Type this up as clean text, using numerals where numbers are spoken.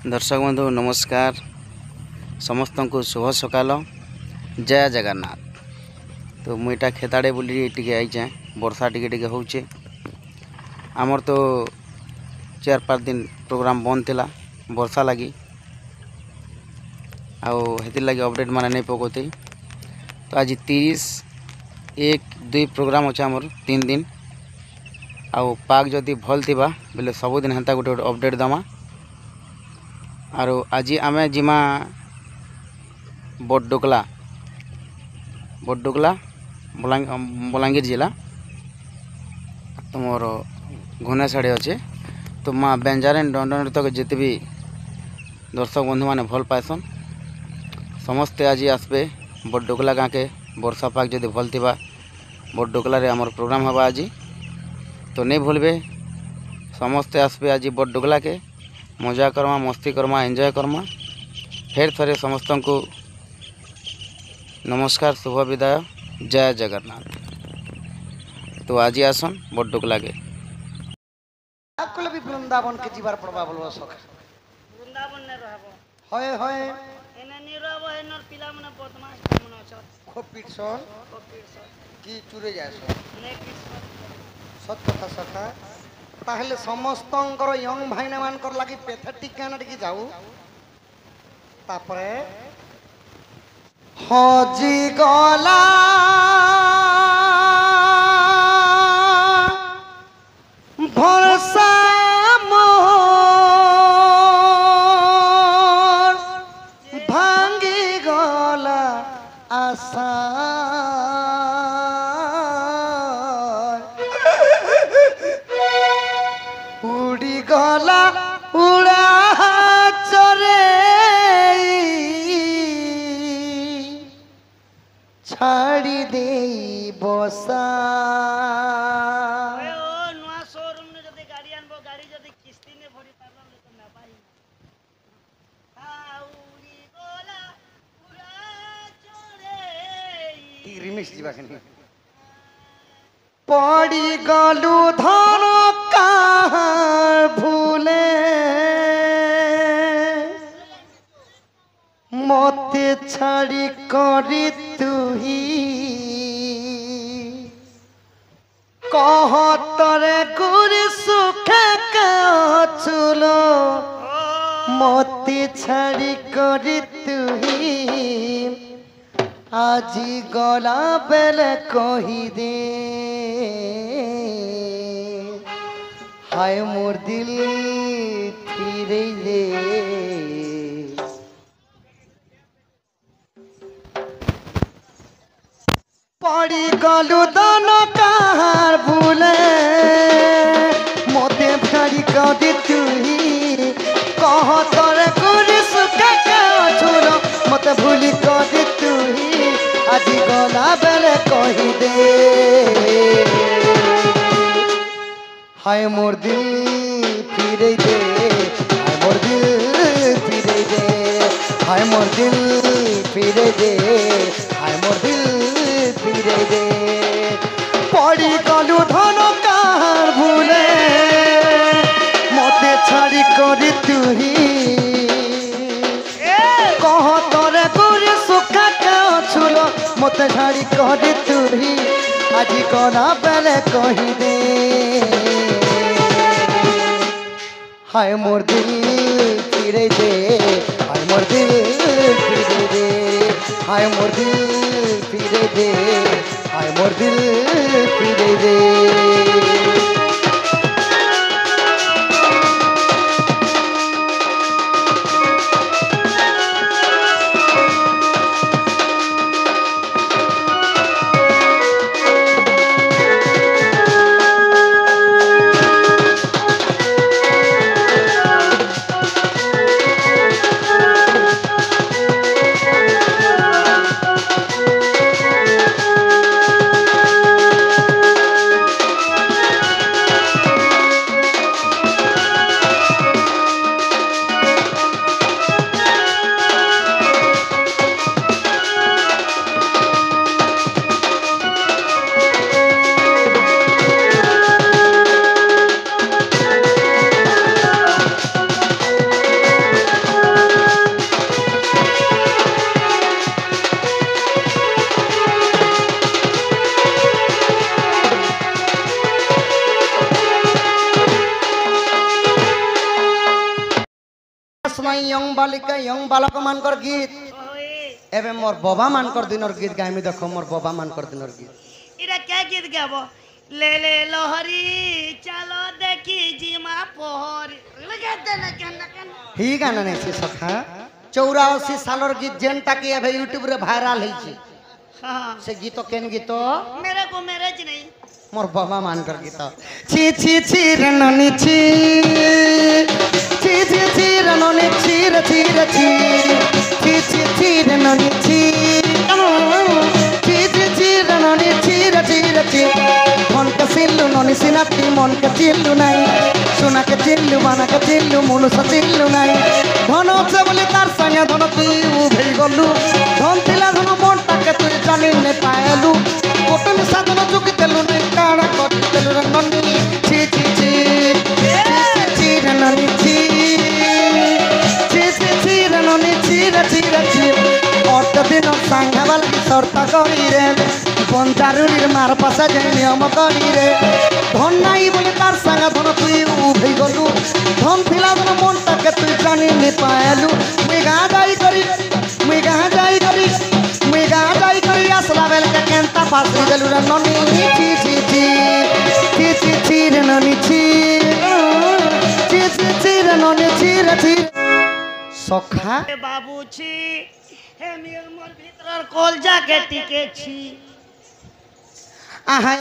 दर्शक बंधु नमस्कार समस्त को शुभ सकाल जय जगन्नाथ। तो मुईटा खेताड़े बोली टी आईचे वर्षा टी होचे आमर तो 4-5 दिन प्रोग्राम बंद थिला वर्षा लगी आती लगी अपडेट माने नहीं पकोते। तो आज 30-1-2 प्रोग्राम अच्छे आमर 3 दिन आउ पाग जदि भल थिबा बोले सबुदिन हेन्ता गोटे अपडेट दमा। और आज आम जिमा बड़डोकला बलांगीर जिला तुमर घुना साड़ी अच्छे। तो माँ बेंजारेन दंड तक जिते भी दर्शक बंधु मैंने भल पाएसन समस्ते आज आसबे बड़डोकला गाँ के वर्षा पाग जदि भल थिबा बड़डोकला रे आमर प्रोग्राम हवा आज। तो नहीं भूलबे समस्ते आसबे आज बड़डोकला के मजा करमा मस्ती करमा एंजॉय करमा। फिर थरे समस्त को नमस्कार शुभ विदाय जय जगन्नाथ। तो आज आसन बड़डोकला के भी वृंदावन के जीवार पड़वा बोलबो सखा वृंदावन ने रहबो होय होय एने नि रहबो एनर पिला मने बदमाश मने छ खूब पीटसन की चुरे जायसन ने पीटसन सत कथा सखा ताहले समस्तंकर यंग भाईना मानकर लागि पैथेटिक गाना टिके जाऊ तापरे हजी गला भरसा मोर भांगी गला आशा उड़ी गला उड़ा चरे छाड़ी दे बसा पड़ी गलु धन कहाँ भूले मते छाड़ी करी तुही कह तरे गुरी सुखे चुलो मते छाड़ी करी तुही आजी गला बेले कही दे हाय मोर दिल फिरे दे पड़ी गलु दन कहार भूले मोते फेरी कदी तुही कह तरे गुरी सुखे छुलो मते भूली कदी तुही आजी गला बेले कही दे हाय मोर दिल फिरे दे हाय मोर दिल फिरे दे हाय मोर दिल फिरे दे हाय मोर दिल फिरे दे पड़ी गलु धन कहार भूले मते छाड़ी करी तुही कह तोरे गुरी सुखा छुलो मते छाड़ी करी तुही आजी गला बेले कही दे हाय मोर दिल फिरे दे हाय मोर दिल फिरे दे हाय मोर दिल फिरे दे हाय मोर दिल फिरे दे সময় ইয়ং বালিকা ইয়ং বালক মানকর গীত ওই এবে মোর বাবা মানকর দিনর গীত গাইমি দেখো মোর বাবা মানকর দিনর গীত এটা কে গীত গাব লে লে লহরি চলো দেখি জিমা পহরি লাগাতে না কেন কেন হি গানা নেছি সখা 84 সালের গীত যেনটাকে এবে ইউটিউব রে ভাইরাল হইছে हाँ সে গীত কেন গীত मेरे को मैरिज नहीं মোর বাবা মানকর গীত ছি ছি ছি রে ননি ছি ছি ছি ছি রে ননি ছি রে ছি রে ছি ছি ছি ছি রে ননি ছি ছি ছি ছি রে ননি ছি রে ছি রে ছি মন কে চিল্লু ননি সিনাতি মন কে চিল্লু নাই সোনাকে চিল্লু বানাকে চিল্লু মনুষ চিল্লু নাই ধন আছে বলে তার সঙ্গে ধন তুই উভেই গলু ধন ଥିଲା ধন মনটাকে তুই জানি নে পায়লু কোটন সাধন চুকি দেলু নে কাড়া করি দেলু রে ননি ছি ছি ছি ছি রে ননি ছি ছি ছি ছি রে ননি ছি রে ছি রে ছি অর্থ দিন সাঙ্গাবাল সর্তা করি রে পঞ্চারুরির মার পাশে যে নিয়ম করি রে ধন নাই বলে তার সঙ্গে ধন তুই উভেই গলু ধন ଥିଲା ধন মনটাকে তুই জানি নে পায়লু মুই গাঁ যাই করি মুই গাঁ যাই করি মুই গাঁ যাই করি আসলা বেলকে কেনতা ফাঁসি দেলু রে ননি ছি ছি ছি ছি ছি ছি রে ননি ছি ছি ছি ছি রে ননি ছি রে ছি সখা ए बाबू छी हे मेर मोर भीतर कॉल जाके टिके छी আহা